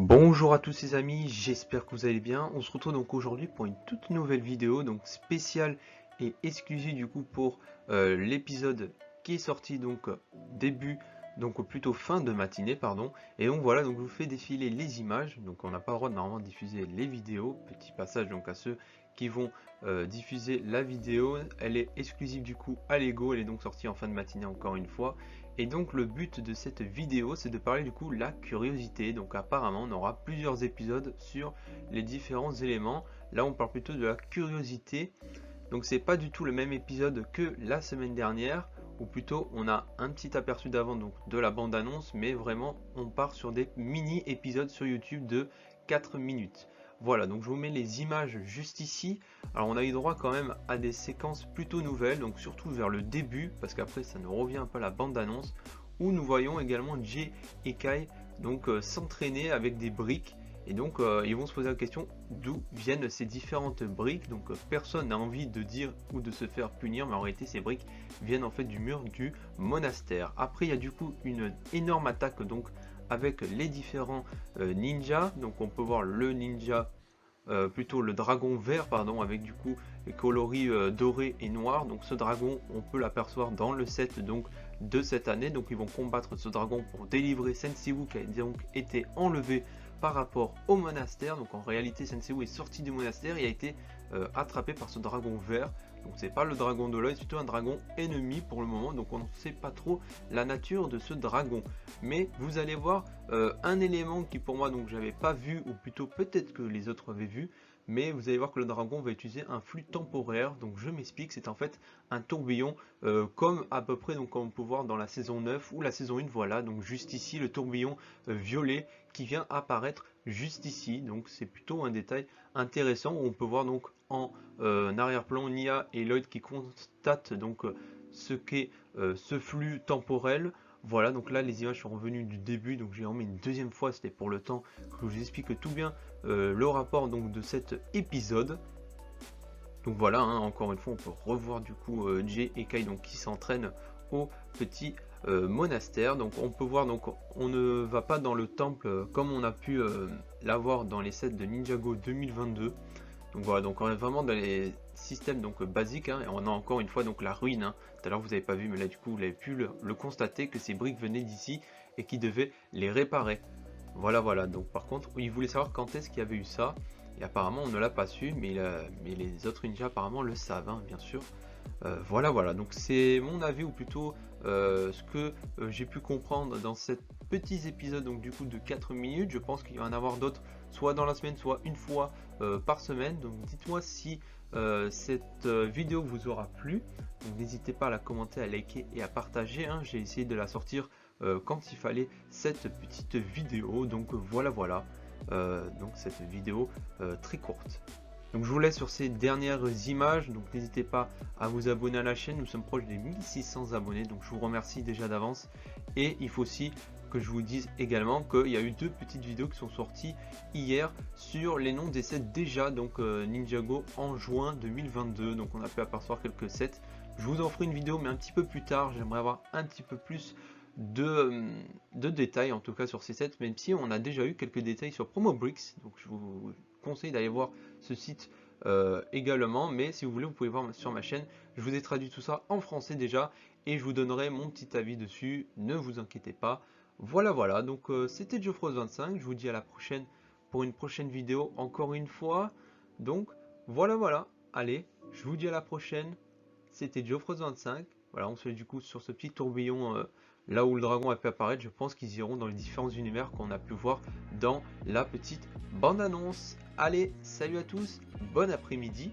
Bonjour à tous les amis, j'espère que vous allez bien. On se retrouve donc aujourd'hui pour une toute nouvelle vidéo, donc spéciale et exclusive du coup pour l'épisode qui est sorti donc début, donc plutôt fin de matinée pardon. Et donc voilà, donc je vous fais défiler les images, donc on n'a pas le droit de normalement diffuser les vidéos. Petit passage donc à ceux qui vont diffuser la vidéo, elle est exclusive du coup à Lego, elle est donc sortie en fin de matinée encore une fois. Et donc le but de cette vidéo c'est de parler du coup la curiosité. Donc apparemment on aura plusieurs épisodes sur les différents éléments. Là on parle plutôt de la curiosité. Donc c'est pas du tout le même épisode que la semaine dernière, ou plutôt on a un petit aperçu d'avant donc de la bande annonce, mais vraiment on part sur des mini épisodes sur YouTube de 4 minutes. Voilà, donc je vous mets les images juste ici. Alors on a eu droit quand même à des séquences plutôt nouvelles, donc surtout vers le début, parce qu'après ça nous revient un peu à la bande annonce, où nous voyons également Jay et Kai donc s'entraîner avec des briques. Et donc ils vont se poser la question d'où viennent ces différentes briques. Donc personne n'a envie de dire ou de se faire punir, mais en réalité ces briques viennent en fait du mur du monastère. Après il y a du coup une énorme attaque donc avec les différents ninjas. Donc on peut voir le ninja, plutôt le dragon vert pardon, avec du coup les coloris doré et noir. Donc ce dragon on peut l'apercevoir dans le set donc de cette année. Donc ils vont combattre ce dragon pour délivrer Senseiwu qui a donc été enlevé par rapport au monastère. Donc en réalité Senseiwu est sorti du monastère et a été attrapé par ce dragon vert. Donc c'est pas le dragon de l'œil, c'est plutôt un dragon ennemi pour le moment, donc on ne sait pas trop la nature de ce dragon. Mais vous allez voir un élément qui pour moi donc j'avais pas vu, ou plutôt peut-être que les autres avaient vu, mais vous allez voir que le dragon va utiliser un flux temporaire. Donc je m'explique, c'est en fait un tourbillon comme à peu près donc comme on peut voir dans la saison 9 ou la saison 1, voilà, donc juste ici le tourbillon violet qui vient apparaître juste ici. Donc c'est plutôt un détail intéressant où on peut voir donc en arrière-plan Nia et Lloyd qui constatent donc ce qu'est ce flux temporel. Voilà, donc là les images sont revenues du début, donc j'ai remis une deuxième fois, c'était pour le temps que je vous explique tout bien le rapport donc de cet épisode. Donc voilà, hein, encore une fois on peut revoir du coup Jay et Kai donc qui s'entraînent au petit monastère. Donc on peut voir, donc on ne va pas dans le temple comme on a pu l'avoir dans les sets de Ninjago 2022. Donc voilà, donc on est vraiment dans les systèmes donc basiques, hein, et on a encore une fois donc la ruine, hein. Tout à l'heure vous n'avez pas vu, mais là du coup vous avez pu le constater que ces briques venaient d'ici et qui devaient les réparer. Voilà, donc par contre il voulait savoir quand est-ce qu'il y avait eu ça, et apparemment on ne l'a pas su, mais les autres ninjas apparemment le savent, hein, bien sûr. Voilà, donc c'est mon avis, ou plutôt ce que j'ai pu comprendre dans ces petits épisodes donc du coup de 4 minutes. Je pense qu'il va en avoir d'autres, soit dans la semaine, soit une fois par semaine. Donc dites-moi si cette vidéo vous aura plu. N'hésitez pas à la commenter, à liker et à partager, hein. J'ai essayé de la sortir quand il fallait cette petite vidéo. Donc voilà, donc cette vidéo très courte. Donc je vous laisse sur ces dernières images, donc n'hésitez pas à vous abonner à la chaîne, nous sommes proches des 1600 abonnés, donc je vous remercie déjà d'avance. Et il faut aussi que je vous dise également qu'il y a eu deux petites vidéos qui sont sorties hier sur les noms des sets déjà, donc Ninjago en juin 2022, donc on a pu apercevoir quelques sets. Je vous en ferai une vidéo mais un petit peu plus tard, j'aimerais avoir un petit peu plus de détails en tout cas sur ces sets, même si on a déjà eu quelques détails sur Promobricks, donc je vous conseille d'aller voir ce site également. Mais si vous voulez vous pouvez voir sur ma chaîne, je vous ai traduit tout ça en français déjà et je vous donnerai mon petit avis dessus, ne vous inquiétez pas. Voilà, donc c'était Geoffros25, je vous dis à la prochaine pour une prochaine vidéo encore une fois. Donc voilà, allez, je vous dis à la prochaine, c'était Geoffros25. Voilà, on se fait du coup sur ce petit tourbillon là où le dragon a pu apparaître. Je pense qu'ils iront dans les différents univers qu'on a pu voir dans la petite bande annonce. Allez, salut à tous, bon après-midi